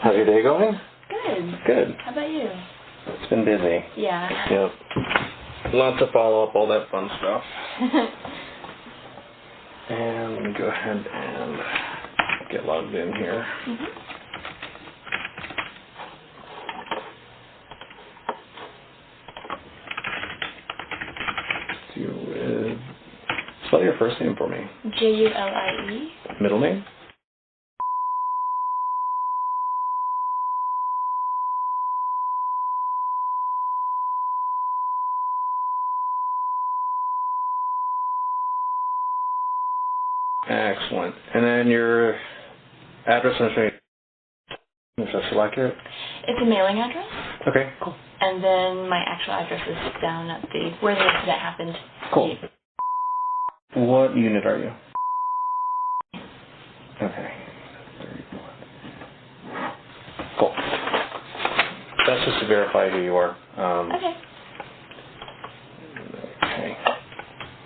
How's your day going? Good. Good. How about you? It's been busy. Yeah. Yep. Lots of follow-up, all that fun stuff. And let me go ahead and get logged in here. Spell your first name for me. Julie. Middle name? Excellent. And then your address and is that still accurate? It's a mailing address. Okay, cool. And then my actual address is down at where the incident happened. Cool. What unit are you? Okay. Cool. That's just to verify who you are. Okay. Okay.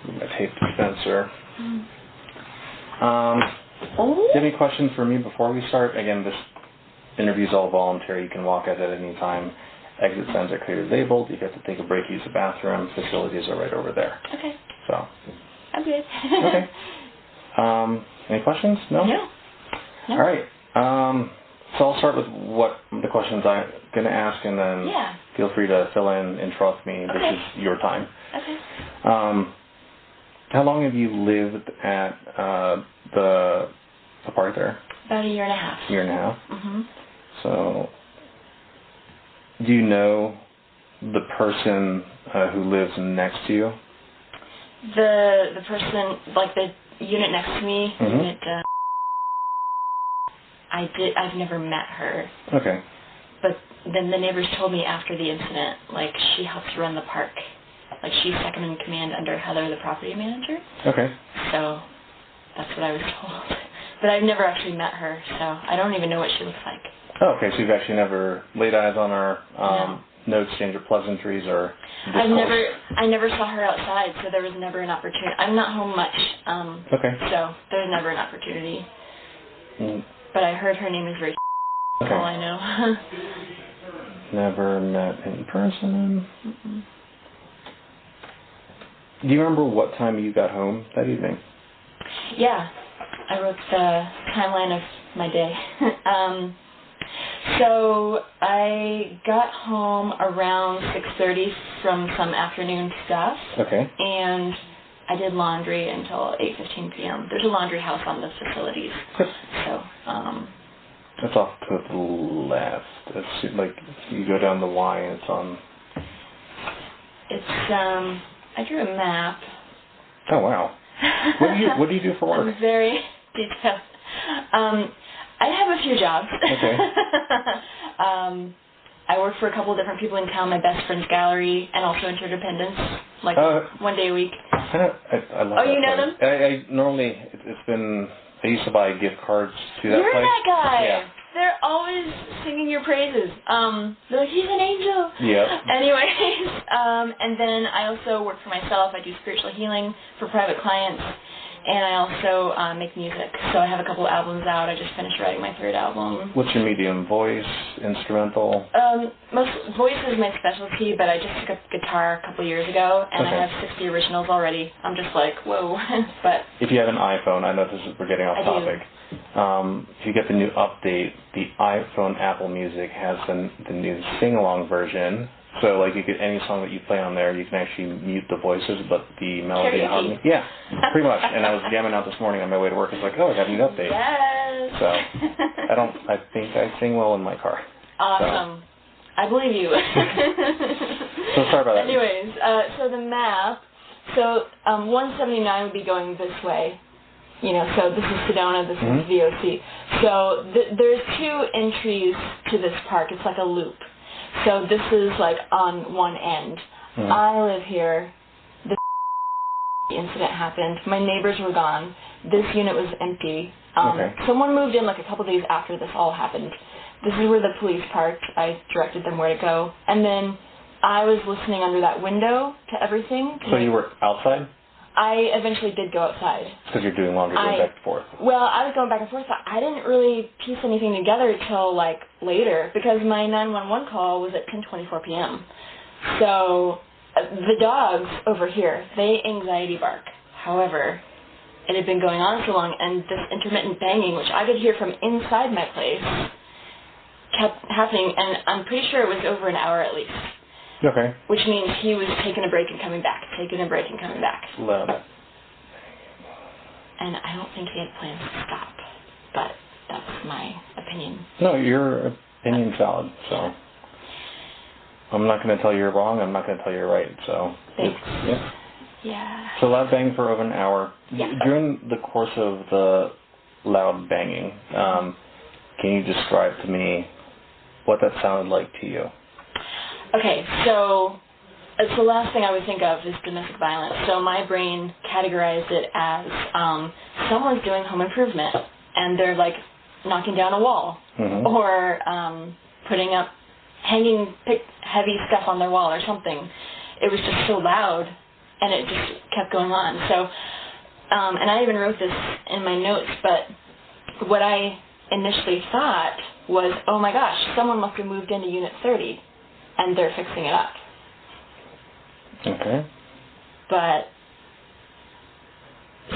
My tape dispenser. Do you have any questions for me before we start? Again, this interview is all voluntary. You can walk out at any time. Exit signs are clearly labeled. If you have to take a break, use the bathroom. Facilities are right over there. Okay. So. I'm good. Okay. Any questions? No? No. All right. So I'll start with what the questions I'm going to ask, and then feel free to fill in, interrupt me. Okay. This is your time. Okay. How long have you lived at the park there? About a year and a half. Year and a half? Mm-hmm. So, do you know the person who lives next to you? The person, like the unit next to me, unit, I've never met her. Okay. But then the neighbors told me after the incident, like, she helps run the park. Like, she's second in command under Heather, the property manager. Okay. So that's what I was told. But I've never actually met her, so I don't even know what she looks like. Oh, okay, so you've actually never laid eyes on her, no exchange of pleasantries or discourse? I never saw her outside, so there was never an opportunity. I'm not home much, okay. So there's never an opportunity. But I heard her name is Rachel. That's all I know. Never met in person. Do you remember what time you got home that evening? Yeah, I wrote the timeline of my day. So I got home around 6:30 from some afternoon stuff. Okay. And I did laundry until 8:15 p.m. There's a laundry house on the facilities. So, that's off to the left. It's like you go down the Y and it's on. It's I drew a map. Oh wow. What do you do for work? I'm very detailed. I have a few jobs. Okay. I work for a couple of different people in town, my best friend's gallery, and also Interdependence, like 1 day a week. I love that you know place. them? I normally, it's been, I used to buy gift cards to that You're place. That guy. Yeah. They're always singing your praises. They're like, he's an angel. Yeah. Anyways, and then I also work for myself. I do spiritual healing for private clients. And I also make music. So I have a couple albums out. I just finished writing my 3rd album. What's your medium? Voice, instrumental? Voice is my specialty, but I just took up guitar a couple years ago, and I have 60 originals already. I'm just like, whoa. But if you have an iPhone, I know we're getting off topic. If you get the new update, the iPhone Apple Music has the new sing-along version. So, like, you get any song that you play on there, you can actually mute the voices, but the melody and harmony. Yeah, pretty much. And I was jamming out this morning on my way to work. It's like, oh, I got a new update. Yes. So, I think I sing well in my car. Awesome. So. I believe you. So sorry about that. Anyways, so the map, 179 would be going this way. You know, so this is Sedona, this is VOC. So there's 2 entries to this park. It's like a loop. So this is like on one end. I live here. The incident happened. My neighbors were gone. This unit was empty. Someone moved in like a couple days after this all happened. This is where the police parked. I directed them where to go. And then I was listening under that window to everything. So you were outside? I eventually did go outside. Because you're doing laundry going back and forth. Well, I was going back and forth, but I didn't really piece anything together till, like, later, because my 911 call was at 10:24 p.m. So the dogs over here, they anxiety bark. However, it had been going on so long, and this intermittent banging, which I could hear from inside my place, kept happening, and I'm pretty sure it was over an hour at least. Okay. Which means he was taking a break and coming back, taking a break and coming back. Loud. And I don't think he had plans to stop, but that's my opinion. No, your opinion's valid, so I'm not going to tell you you're wrong, I'm not going to tell you you're right, so. Thanks. Yeah. Yeah. So loud banging for over an hour. Yeah. During the course of the loud banging, can you describe to me what that sounded like to you? Okay, so it's the last thing I would think of is domestic violence. So my brain categorized it as someone's doing home improvement, and they're like knocking down a wall, or putting up, hanging heavy stuff on their wall or something. It was just so loud, and it just kept going on. So, and I even wrote this in my notes, but what I initially thought was, oh my gosh, someone must have moved into Unit 30. And they're fixing it up. Okay. But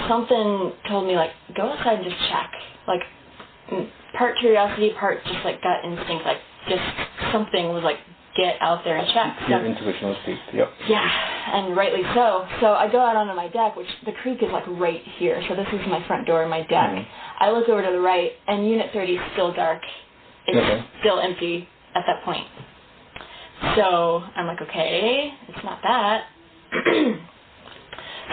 something told me, like, go outside and just check. Like, part curiosity, part just, like, gut instinct. Like, just something was, like, get out there and check. Your intuition was peaked, yep. Yeah, and rightly so. So I go out onto my deck, which the creek is, like, right here. So this is my front door, my deck. I look over to the right, and Unit 30 is still dark. It's still empty at that point. So I'm like, okay, it's not that.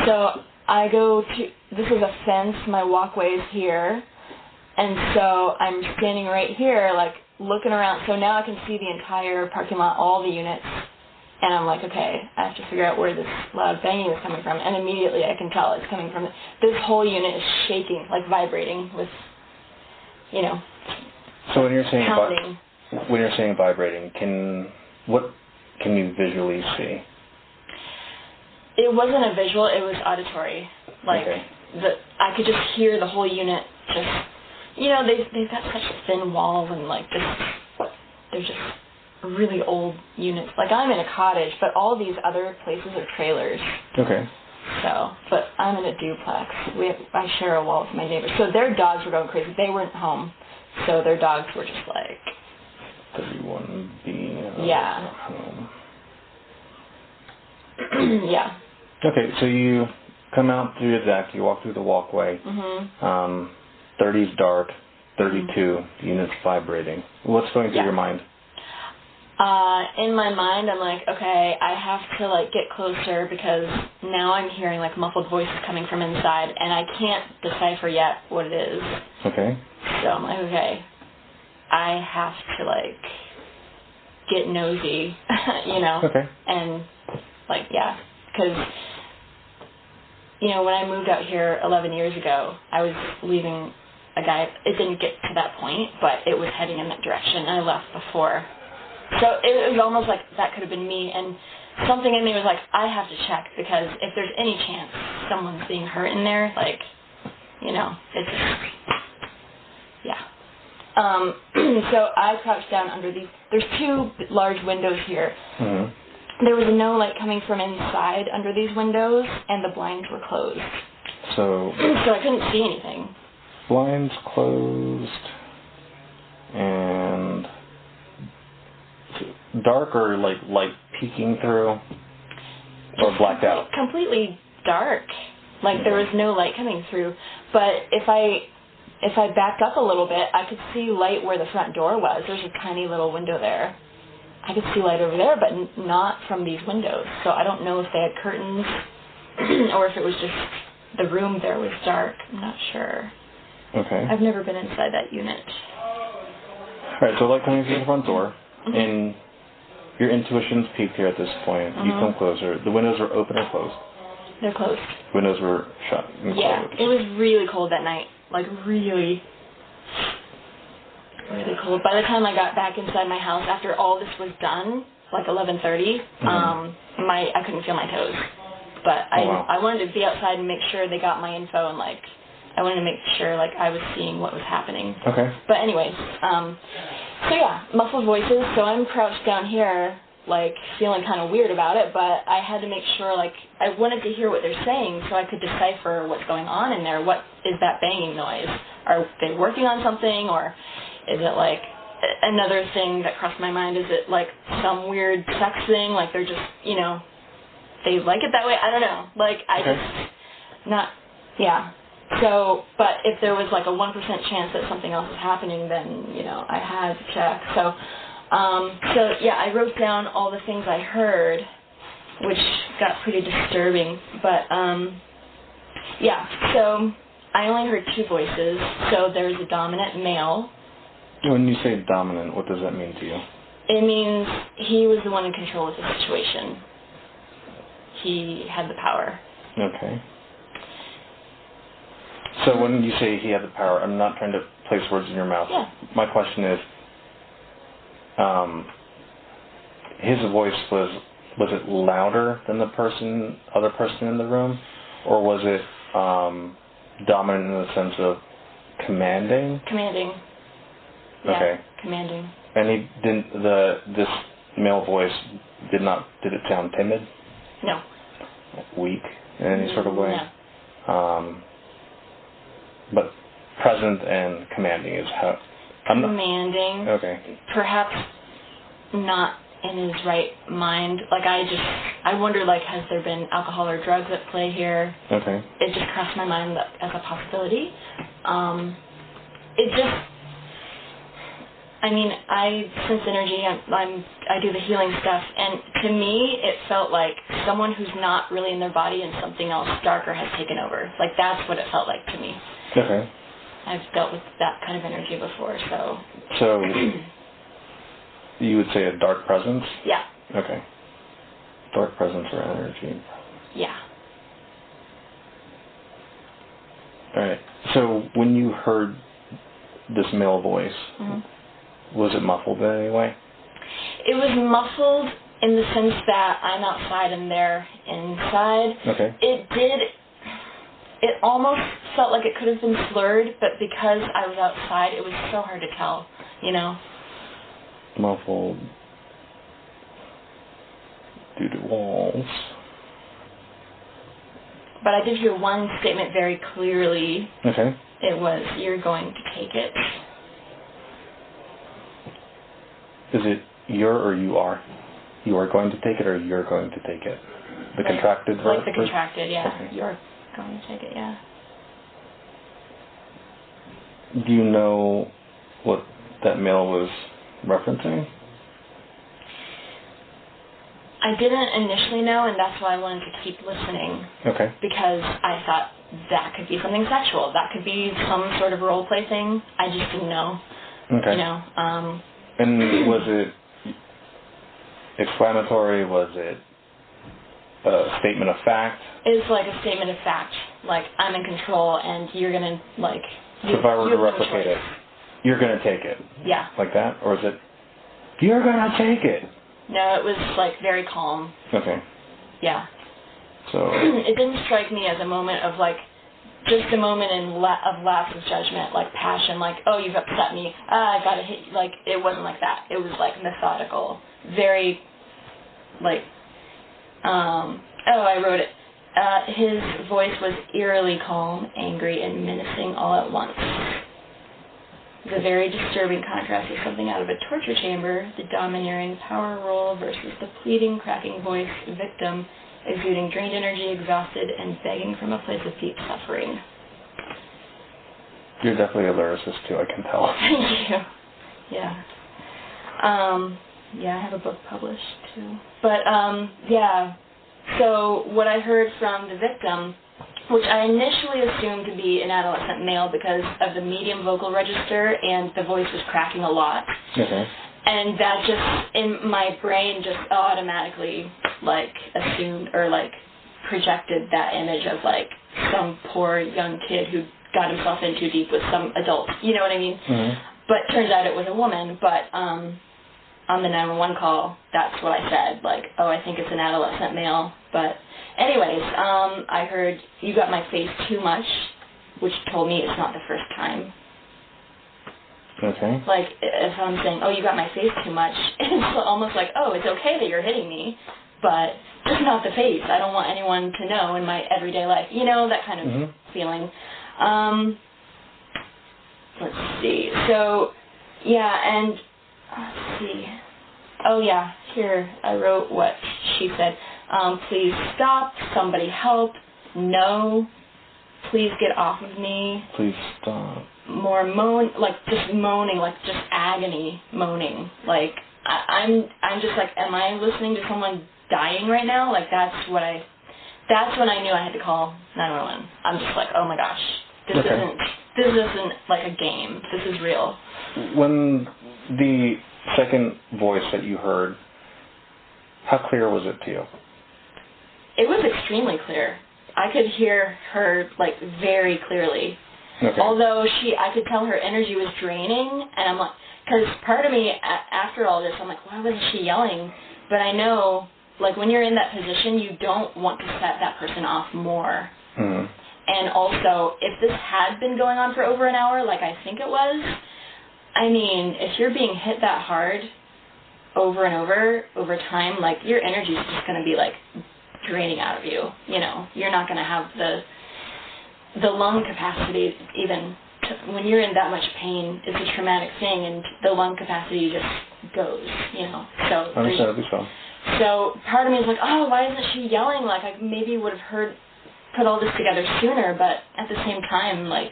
So I go to, this is a fence, my walkway's here, and so I'm standing right here, like, looking around. So now I can see the entire parking lot, all the units, and I'm like, okay, I have to figure out where this loud banging is coming from, and immediately I can tell it's coming from, this whole unit is shaking, like vibrating with, you know, so when you're saying pounding. When you're saying vibrating, what can you visually see? It wasn't a visual, it was auditory. Like, I could just hear the whole unit just, you know, they've got such thin walls, and like they're just really old units. Like, I'm in a cottage, but all these other places are trailers. Okay. So, but I'm in a duplex. I share a wall with my neighbors. So their dogs were going crazy. They weren't home, so their dogs were just like 31B. Yeah. Home. Yeah. Okay, so you come out through the deck, you walk through the walkway. 30's dark, 32 units vibrating. What's going through your mind? In my mind, I'm like, okay, I have to like get closer, because now I'm hearing like muffled voices coming from inside, and I can't decipher yet what it is. Okay. So I'm like, okay, I have to like get nosy, you know. Okay. And like, yeah, because you know, when I moved out here 11 years ago, I was leaving a guy. It didn't get to that point, but it was heading in that direction. I left before. So it was almost like that could have been me, and something in me was like, I have to check, because if there's any chance someone's being hurt in there, like, you know, it's, yeah. So I crouched down under these, there's two large windows here. There was no light coming from inside under these windows, and the blinds were closed. So I couldn't see anything. Blinds closed, and dark, or like light peeking through, or blacked out? Completely dark. Like there was no light coming through. But if I backed up a little bit, I could see light where the front door was. There's a tiny little window there. I could see light over there, but not from these windows. So I don't know if they had curtains or if it was just the room there was dark. I'm not sure. Okay. I've never been inside that unit. All right, so light coming through the front door, and your intuition's peaked here at this point. You come closer. The windows were open or closed? They're closed. Windows were shut and closed. It was really cold that night. Like really cold. By the time I got back inside my house, after all this was done, like 11:30, I couldn't feel my toes. but I wanted to be outside and make sure they got my info, and like I wanted to make sure like I was seeing what was happening. Okay. But anyways, so yeah, muffled voices. So I'm crouched down here, like feeling kind of weird about it, but I had to make sure, like I wanted to hear what they're saying so I could decipher what's going on in there. What is that banging noise? Are they working on something, or is it like another thing that crossed my mind? Is it like some weird sex thing? Like they're just, you know, they like it that way? I don't know. Like So, but if there was like a 1% chance that something else is happening, then, you know, I had to check. So yeah, I wrote down all the things I heard, which got pretty disturbing. But, yeah, so I only heard two voices. So there's a dominant male. When you say dominant, what does that mean to you? It means he was the one in control of the situation. He had the power. Okay. So when you say he had the power, I'm not trying to place words in your mouth. Yeah. My question is, his voice was it louder than the other person in the room, or was it dominant in the sense of commanding? Commanding. Yeah, okay. Commanding. And he didn't. This male voice did it sound timid? No. Weak in any sort of way? No. But present and commanding is how... Commanding. Okay. Perhaps not in his right mind. Like, I wonder, like, has there been alcohol or drugs at play here? Okay. It just crossed my mind as a possibility. I sense energy. I do the healing stuff, and to me, it felt like someone who's not really in their body and something else darker has taken over. Like, that's what it felt like to me. Okay. I've dealt with that kind of energy before, so... So, you would say a dark presence? Yeah. Okay. Dark presence or energy. Yeah. Alright. So, when you heard this male voice, was it muffled in any way? It was muffled in the sense that I'm outside and they're inside. Okay. It almost felt like it could have been slurred, but because I was outside, it was so hard to tell, you know? Muffled due to walls. But I did hear one statement very clearly. Okay. It was, "You're going to take it." Is it you're or you are? You are going to take it or you're going to take it? The contracted verb? Like the contracted, yeah. Okay. You're going to take it, yeah. Do you know what that male was referencing? I didn't initially know, and that's why I wanted to keep listening. Okay. Because I thought that could be something sexual. That could be some sort of role play thing. I just didn't know. Okay. You know. And was it exclamatory? Was it a statement of fact? It's like a statement of fact. Like, I'm in control, and you're gonna like. So if I were to replicate it, you're gonna take it. Yeah. Like that, or is it? You're gonna take it. No, it was like very calm. Okay. Yeah. So. It didn't strike me as a moment of like, just a moment of lapse of judgment, like passion, like, oh, you've upset me, I gotta hit you. Like, it wasn't like that. It was like methodical, very, like, I wrote it. His voice was eerily calm, angry, and menacing all at once. The very disturbing contrast is something out of a torture chamber, the domineering power role versus the pleading, cracking voice victim, exuding drained energy, exhausted, and begging from a place of deep suffering. You're definitely a lyricist too, I can tell. Thank you. Yeah. Yeah, I have a book published too. But, yeah. So what I heard from the victim, which I initially assumed to be an adolescent male because of the medium vocal register and the voice was cracking a lot. Okay. And that just, in my brain, just automatically, like, assumed or, like, projected that image of, like, some poor young kid who got himself in too deep with some adult. You know what I mean? Mm-hmm. But turns out it was a woman. But, on the 911 call, that's what I said, like, oh, I think it's an adolescent male. But anyways, I heard, you got my face too much, which told me it's not the first time. Okay. Like, if I'm saying, oh, you got my face too much, it's almost like, oh, it's okay that you're hitting me, but just not the face. I don't want anyone to know in my everyday life. You know, that kind of feeling. Let's see. So, yeah, and let's see. Oh, yeah, here I wrote what she said. Please stop. Somebody help. No. Please get off of me. Please stop. More like just moaning, like just agony moaning. Like, I'm just like, am I listening to someone dying right now? Like, that's when I knew I had to call 911. I'm just like, oh my gosh, this isn't like a game. This is real. When the second voice that you heard, how clear was it to you? It was extremely clear. I could hear her, like, very clearly. Okay. Although I could tell her energy was draining, and I'm like, because part of me, after all this, I'm like, why wasn't she yelling? But I know, like, when you're in that position, you don't want to set that person off more. Mm-hmm. And also, if this had been going on for over an hour, like I think it was, I mean, if you're being hit that hard over and over time, like, your energy is just going to be, like, draining out of you. You know, you're not going to have the lung capacity even when you're in that much pain. It's a traumatic thing, and the lung capacity just goes, you know. So understandably so. So part of me is like, oh, why isn't she yelling? Like, I maybe would have put all this together sooner, but at the same time, like,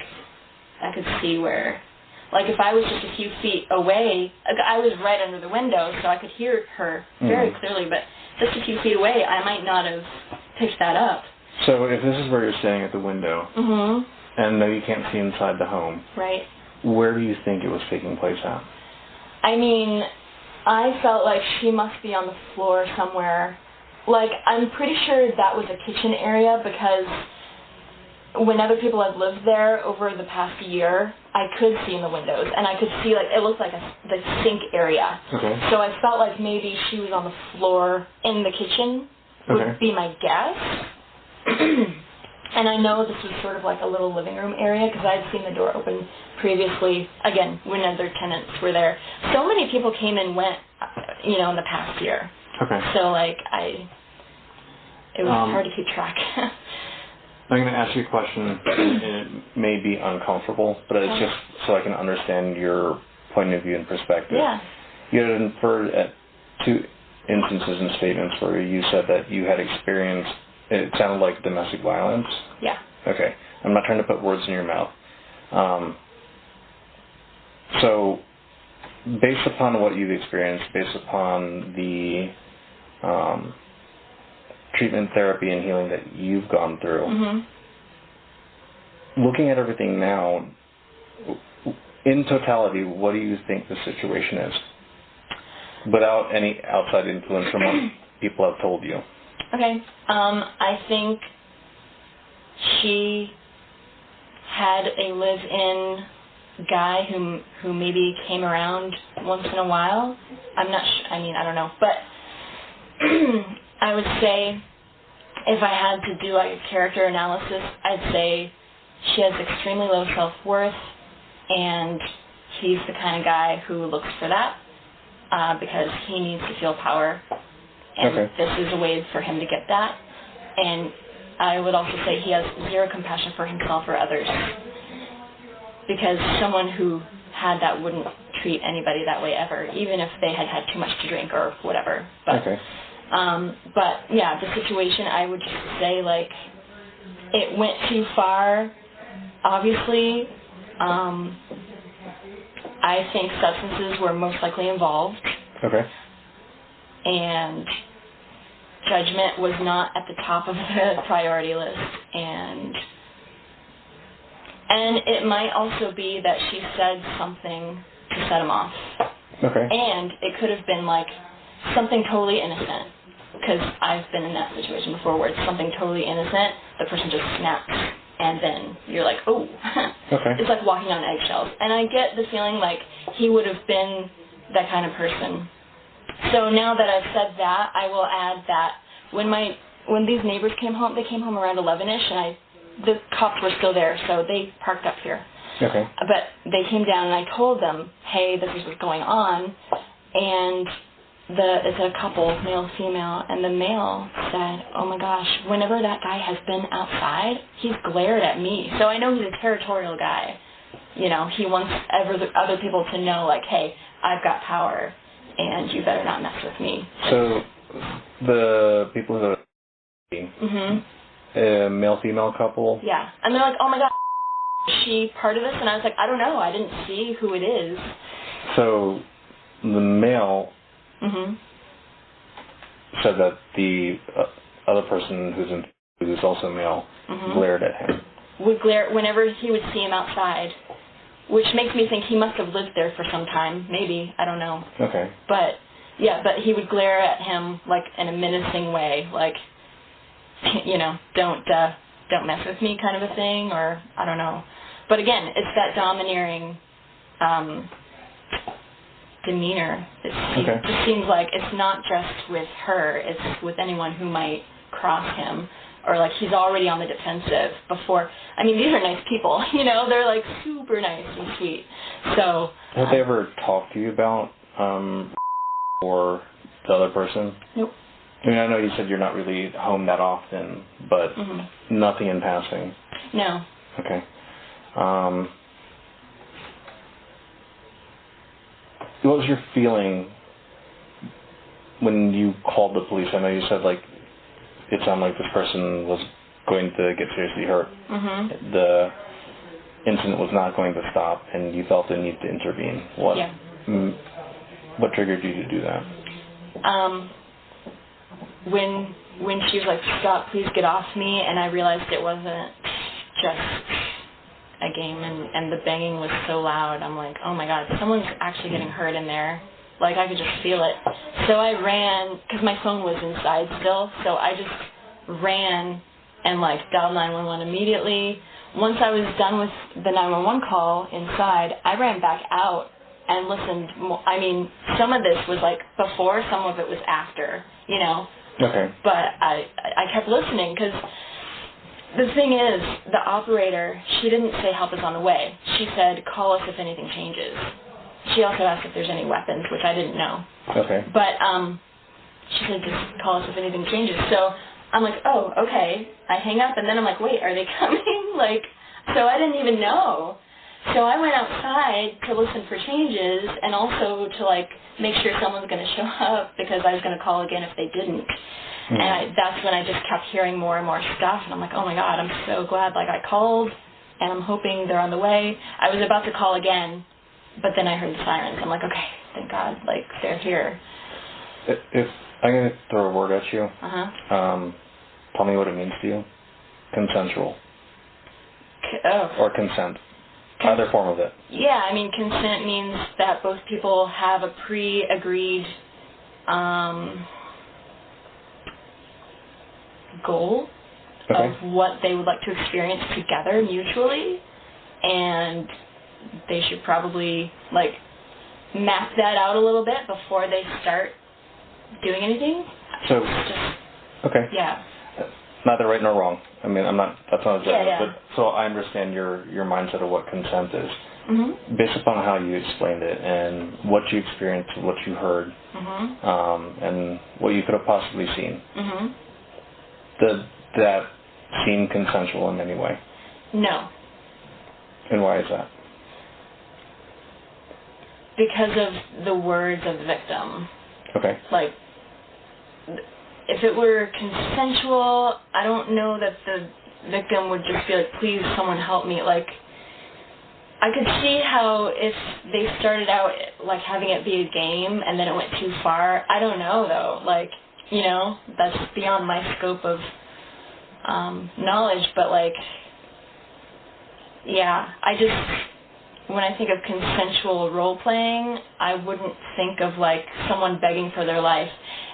I could see where, like, if I was just a few feet away, I was right under the window, so I could hear her very clearly, but just a few feet away, I might not have picked that up. So if this is where you're standing at the window, and no, you can't see inside the home, right? Where do you think it was taking place at? I mean, I felt like she must be on the floor somewhere. Like, I'm pretty sure that was a kitchen area, because when other people have lived there over the past year, I could see in the windows, and I could see, like, it looked like the sink area. Okay. So I felt like maybe she was on the floor in the kitchen, would be my guess. And I know this was sort of like a little living room area, because I had seen the door open previously, again, when other tenants were there. So many people came and went, you know, in the past year. Okay. So, like, it was hard to keep track. I'm going to ask you a question, and it may be uncomfortable, but it's just so I can understand your point of view and perspective. Yeah. You had inferred at 2 instances and statements where you said that you had experienced, it sounded like domestic violence. Yeah. Okay. I'm not trying to put words in your mouth. So, based upon what you've experienced, based upon the treatment, therapy, and healing that you've gone through, looking at everything now, in totality, what do you think the situation is? Without any outside influence from what people have told you. Okay. I think she had a live-in guy who maybe came around once in a while. I'm not sure. I mean, I don't know. But I would say, if I had to do like a character analysis, I'd say she has extremely low self-worth, and he's the kind of guy who looks for that because he needs to feel power, and this is a way for him to get that. And I would also say he has zero compassion for himself or others, because someone who had that wouldn't treat anybody that way ever, even if they had had too much to drink or whatever. But but yeah, the situation, I would just say, like, it went too far. Obviously, I think substances were most likely involved. Okay. And judgment was not at the top of the priority list. And it might also be that she said something to set him off. Okay. And it could have been like something totally innocent, because I've been in that situation before where it's something totally innocent, the person just snaps, and then you're like, oh. It's like walking on eggshells. And I get the feeling like he would have been that kind of person So now that I've said that, I will add that when these neighbors came home, they came home around 11ish, and the cops were still there, so they parked up here. Okay. But they came down, and I told them, hey, this is what's going on, and it's a couple, male, female, and the male said, oh my gosh, whenever that guy has been outside, he's glared at me. So I know he's a territorial guy. You know, he wants other people to know, like, hey, I've got power, and you better not mess with me. So the people who a male-female couple? Yeah. And they're like, oh my God, is she part of this? And I was like, I don't know. I didn't see who it is. So the male said that the other person who's also male glared at him. Would glare whenever he would see him outside, which makes me think he must have lived there for some time. Maybe. I don't know. Okay. But, yeah, but he would glare at him, like, in a menacing way, like, you know, don't mess with me kind of a thing, or I don't know. But again, it's that domineering demeanor. It just seems like it's not just with her, it's with anyone who might cross him, or like he's already on the defensive before. I mean, these are nice people, you know, they're like super nice and sweet. So have they ever talked to you about or the other person? Nope. I mean, I know you said you're not really home that often, but nothing in passing. No. Okay. What was your feeling when you called the police? I know you said, like, it sounded like this person was going to get seriously hurt. The incident was not going to stop, and you felt the need to intervene. What triggered you to do that? When she was like, stop, please get off me, and I realized it wasn't just a game, and the banging was so loud. I'm like, oh my God, someone's actually getting hurt in there. Like, I could just feel it. So I ran, because my phone was inside still, so I just ran and, like, dialed 911 immediately. Once I was done with the 911 call inside, I ran back out and listened. I mean, some of this was, like, before, some of it was after, you know. Okay. But I kept listening, because the thing is, the operator, she didn't say help is on the way. She said call us if anything changes. She also asked if there's any weapons, which I didn't know. Okay. But she said just call us if anything changes. So I'm like, oh, okay. I hang up, and then I'm like, wait, are they coming? Like, so I didn't even know. So I went outside to listen for changes, and also to, like, make sure someone's going to show up, because I was going to call again if they didn't. And that's when I just kept hearing more and more stuff, and I'm like, oh my God, I'm so glad, like, I called, and I'm hoping they're on the way. I was about to call again, but then I heard the sirens. I'm like, okay, thank God, like, they're here. If I'm going to throw a word at you, tell me what it means to you. Consensual. Or consent. Either form of it. Yeah, I mean, consent means that both people have a pre-agreed goal of what they would like to experience together mutually, and they should probably, like, map that out a little bit before they start doing anything. So, Yeah. Neither right nor wrong. I mean, that's not a judgment, but so I understand your mindset of what consent is. Based upon how you explained it and what you experienced, what you heard, and what you could have possibly seen. Did that seem consensual in any way? No. And why is that? Because of the words of the victim. Okay. Like, if it were consensual, I don't know that the victim would just be like, please, someone help me. Like, I could see how if they started out, like, having it be a game and then it went too far. I don't know, though. Like, you know, that's beyond my scope of knowledge. But, like, yeah, when I think of consensual role-playing, I wouldn't think of, like, someone begging for their life.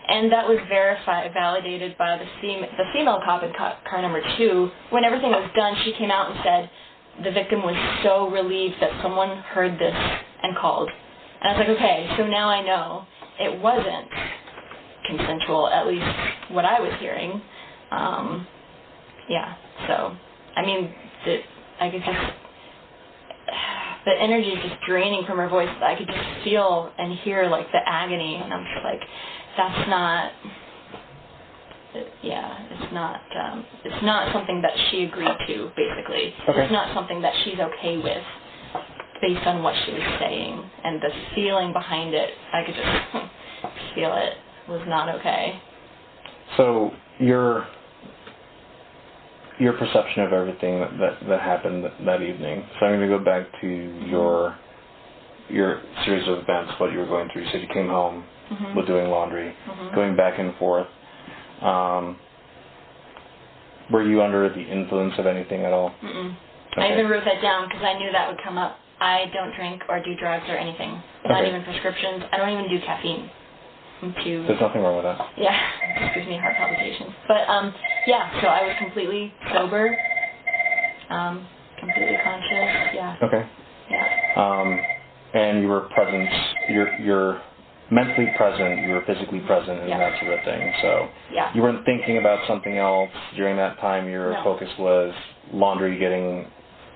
And that was validated by the female cop in car number 2. When everything was done, she came out and said the victim was so relieved that someone heard this and called. And I was like, okay, so now I know. it wasn't consensual, at least what I was hearing. Yeah, so, I mean, I could just, the energy is just draining from her voice. I could just feel and hear, like, the agony, and I'm just like, that's not, it's not something that she agreed to, basically. Okay. It's not something that she's okay with, based on what she was saying, and the feeling behind it, I could just feel it was not okay. So your perception of everything that happened that evening. So I'm going to go back to your series of events, what you were going through. You said you came home with doing laundry, going back and forth. Were you under the influence of anything at all? Mm-mm. Okay. I even wrote that down because I knew that would come up. I don't drink or do drugs or anything. Not even prescriptions. I don't even do caffeine. There's nothing wrong with that. Yeah, it just gives me heart palpitations. But, yeah, so I was completely sober, completely conscious, yeah. Okay. Yeah. And you were present, you're mentally present, you were physically present, and that sort of thing. So you weren't thinking about something else during that time. Your focus was laundry, getting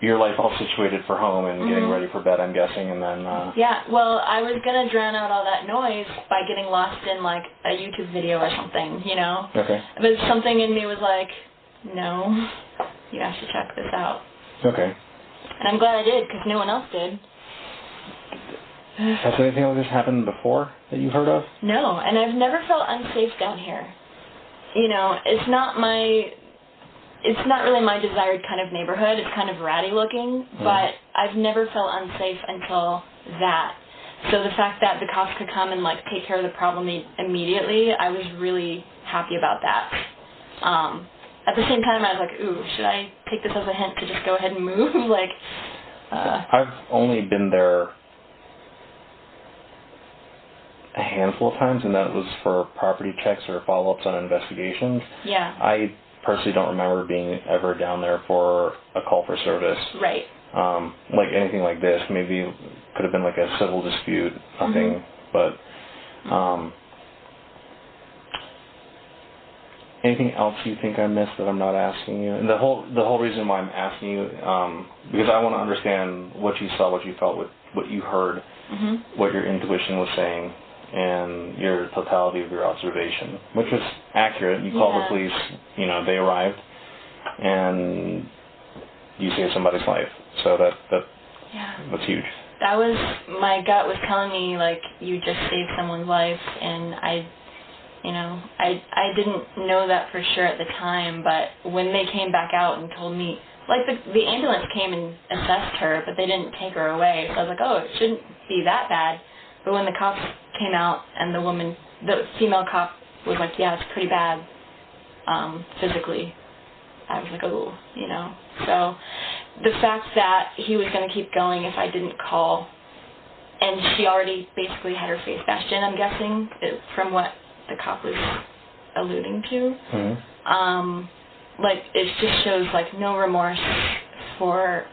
your life all situated for home and getting ready for bed, I'm guessing, and then... Yeah, well, I was going to drown out all that noise by getting lost in, like, a YouTube video or something, you know? Okay. But something in me was like, no, you have to check this out. Okay. And I'm glad I did, because no one else did. Has anything like this happened before that you've heard of? No, and I've never felt unsafe down here. You know, it's not really my desired kind of neighborhood. It's kind of ratty looking, but I've never felt unsafe until that. So the fact that the cops could come and, like, take care of the problem immediately, I was really happy about that. At the same time, I was like, ooh, should I take this as a hint to just go ahead and move? Like, I've only been there a handful of times, and that was for property checks or follow-ups on investigations. Yeah. I personally don't remember being ever down there for a call for service. Right. Like anything like this, maybe it could have been like a civil dispute, nothing, but anything else you think I missed that I'm not asking you? And the whole reason why I'm asking you, because I want to understand what you saw, what you felt, what you heard, what your intuition was saying, and your totality of your observation, which was accurate. You called the police, you know, they arrived, and you saved somebody's life. So that's huge. That was, my gut was telling me, like, you just saved someone's life, and I didn't know that for sure at the time, but when they came back out and told me, like, the ambulance came and assessed her, but they didn't take her away, so I was like, oh, it shouldn't be that bad. But when the cops came out and the female cop was like, yeah, it's pretty bad, physically, I was like, oh, you know. So the fact that he was going to keep going if I didn't call, and she already basically had her face bashed in, I'm guessing, from what the cop was alluding to, like, it just shows, like, no remorse for,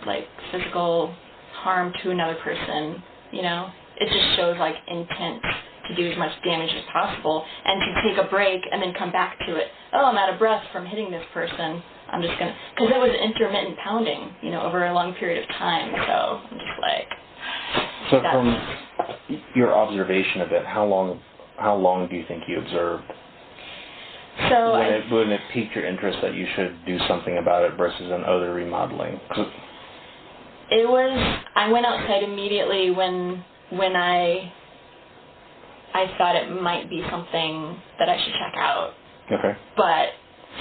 like, physical harm to another person, you know. It just shows, like, intent to do as much damage as possible and to take a break and then come back to it. Oh, I'm out of breath from hitting this person. I'm just going to... Because it was intermittent pounding, you know, over a long period of time. So I'm just like... So from your observation of it, how long do you think you observed? So when it piqued your interest that you should do something about it versus an other remodeling? It was... I went outside immediately when I thought it might be something that I should check out. Okay. But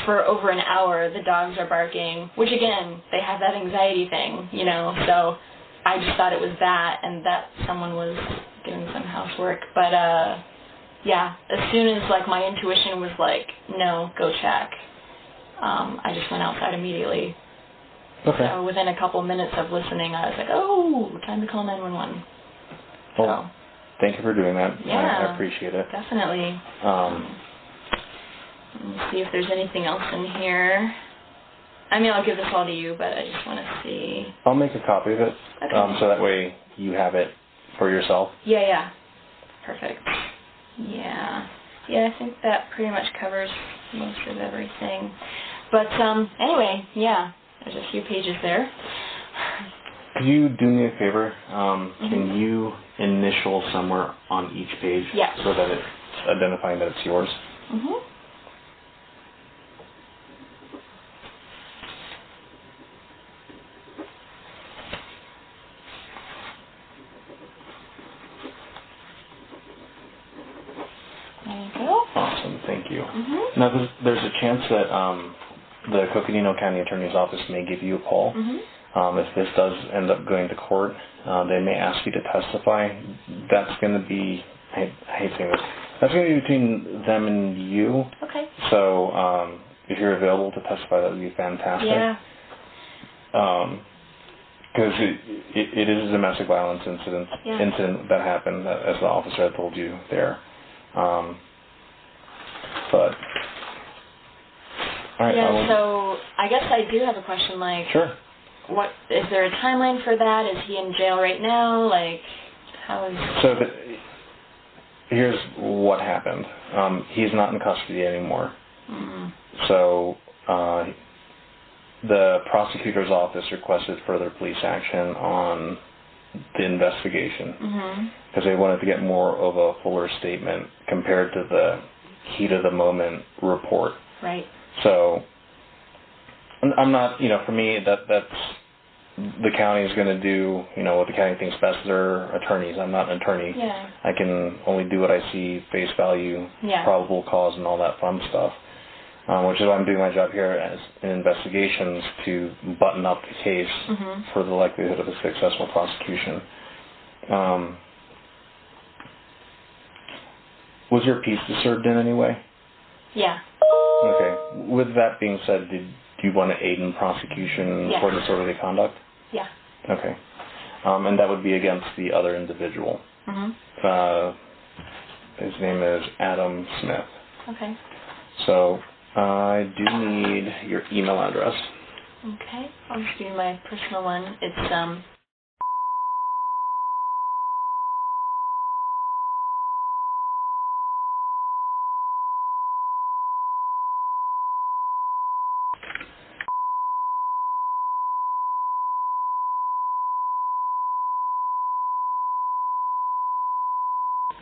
for over an hour, the dogs are barking, which again, they have that anxiety thing, you know, so I just thought it was that and that someone was doing some housework. But, yeah, as soon as, like, my intuition was like, no, go check, I just went outside immediately. Okay. So within a couple minutes of listening, I was like, oh, time to call 911. Well, thank you for doing that. Yeah, I appreciate it. Definitely. Let me see if there's anything else in here. I mean, I'll give this all to you, but I just want to see. I'll make a copy of it, so that way you have it for yourself. Yeah. Perfect. Yeah. Yeah, I think that pretty much covers most of everything. But anyway, yeah, there's a few pages there. Could you do me a favor? Can you initial somewhere on each page so that it's identifying that it's yours? There you go. Awesome, thank you. Now, there's a chance that the Coconino County Attorney's Office may give you a call. If this does end up going to court, they may ask you to testify. That's going to be, I hate saying this, that's going to be between them and you. Okay. So if you're available to testify, that would be fantastic. Yeah. Because it is a domestic violence incident that happened, as the officer had told you there. But, all right. Yeah, so I guess I do have a question, like, sure. What is there a timeline for that? Is he in jail right now? Like, how is... So here's what happened. He's not in custody anymore. So the prosecutor's office requested further police action on the investigation because they wanted to get more of a fuller statement compared to the heat of the moment report. Right. So I'm not, for me, that's the county is going to do, what the county thinks best. They're attorneys. I'm not an attorney. Yeah. I can only do what I see, face value, probable cause, and all that fun stuff, which is why I'm doing my job here as in investigations to button up the case for the likelihood of a successful prosecution. Was your piece disturbed in any way? Yeah. Okay. With that being said, do you want to aid in prosecution for disorderly conduct? Yeah. Okay. And that would be against the other individual. His name is Adam Smith. Okay. So I do need your email address. Okay. I'll just give you my personal one. It's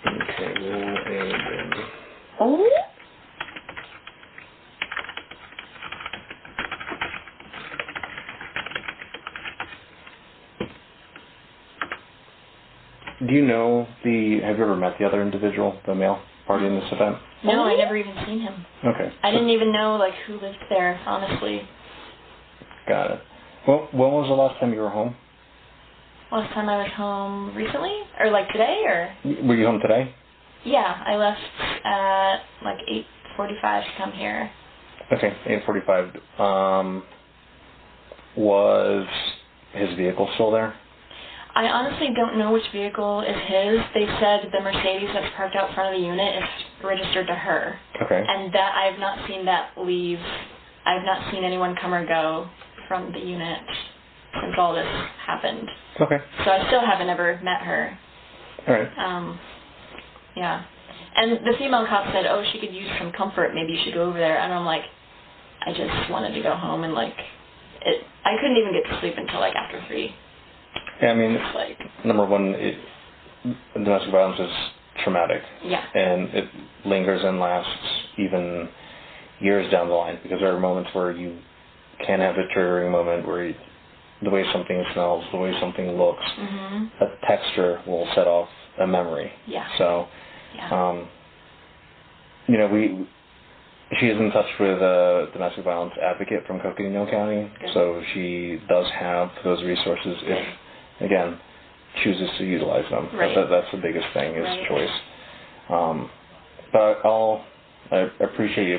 Okay, we'll aid in. Oh. Do you know have you ever met the other individual, the male party in this event? No, I never even seen him. Okay. I didn't even know, who lived there, honestly. Got it. Well, when was the last time you were home? Last time I was home recently? Or, today, or? Were you home today? Yeah, I left at, 8:45 to come here. Okay, 8:45. Was his vehicle still there? I honestly don't know which vehicle is his. They said the Mercedes that's parked out front of the unit is registered to her. Okay. And that I have not seen that leave. I have not seen anyone come or go from the unit since all this happened. Okay. So I still haven't ever met her. All right. Yeah. And the female cop said, oh, she could use some comfort. Maybe you should go over there. And I'm like, I just wanted to go home and I couldn't even get to sleep until after 3. Yeah, I mean, number one, domestic violence is traumatic. Yeah. And it lingers and lasts even years down the line because there are moments where you can have a triggering moment where the way something smells, the way something looks, a texture will set off a memory. Yeah. So, she is in touch with a domestic violence advocate from Coconino County, so she does have those resources if, again, chooses to utilize them. Right. That's the biggest thing is choice. But I appreciate you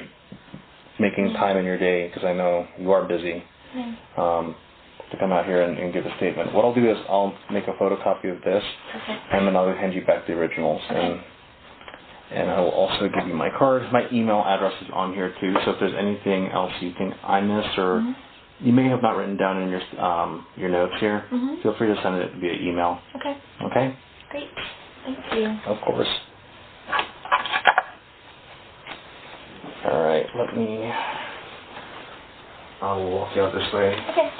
making time in your day because I know you are busy to come out here and give a statement. What I'll do is I'll make a photocopy of this and then I'll hand you back the originals. And I will also give you my card. My email address is on here too, so if there's anything else you think I missed or you may have not written down in your notes here, feel free to send it via email. Okay. Okay? Great. Thank you. Of course. let me... I'll walk you out this way. Okay.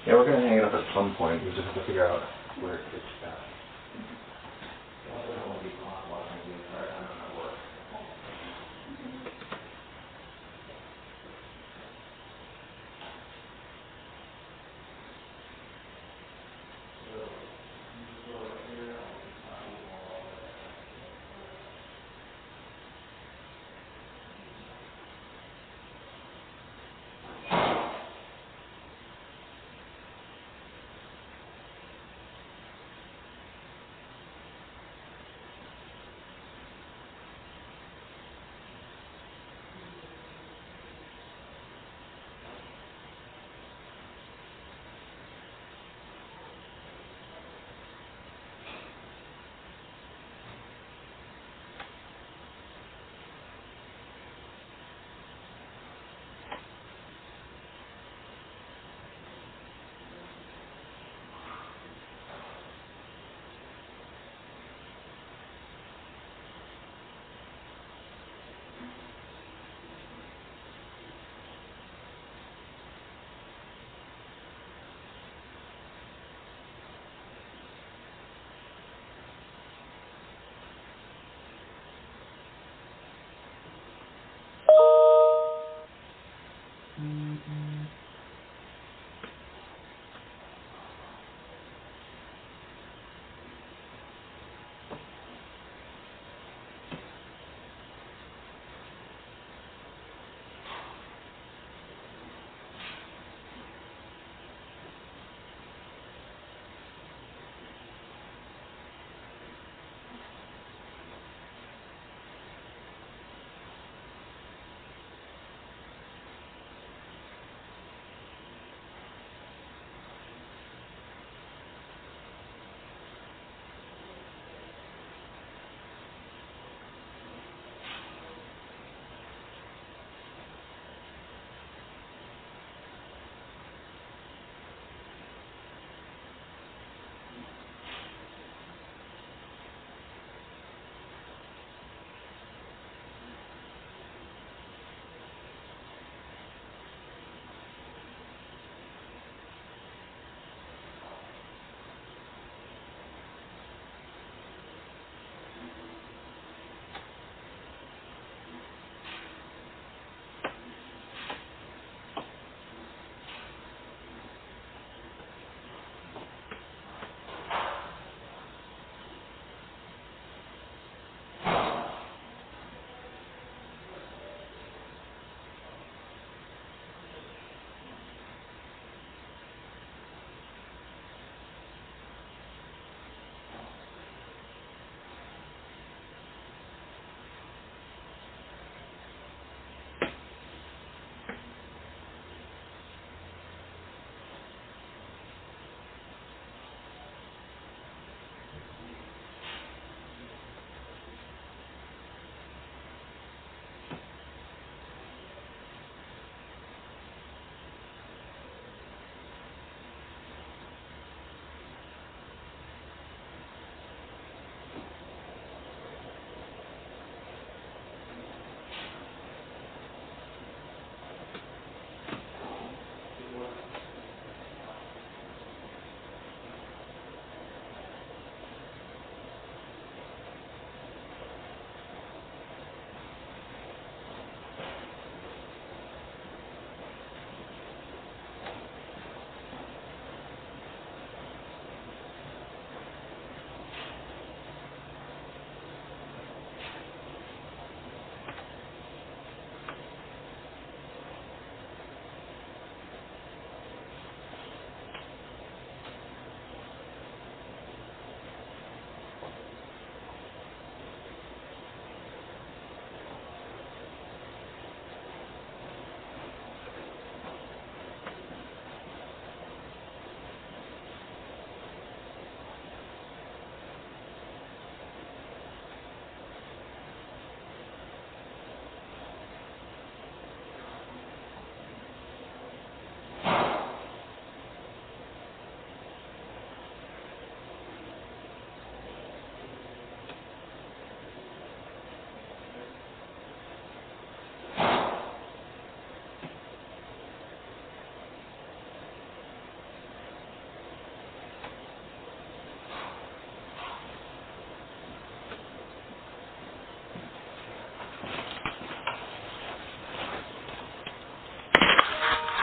Yeah, we're going to hang it up at some point. We just have to figure out where it's at.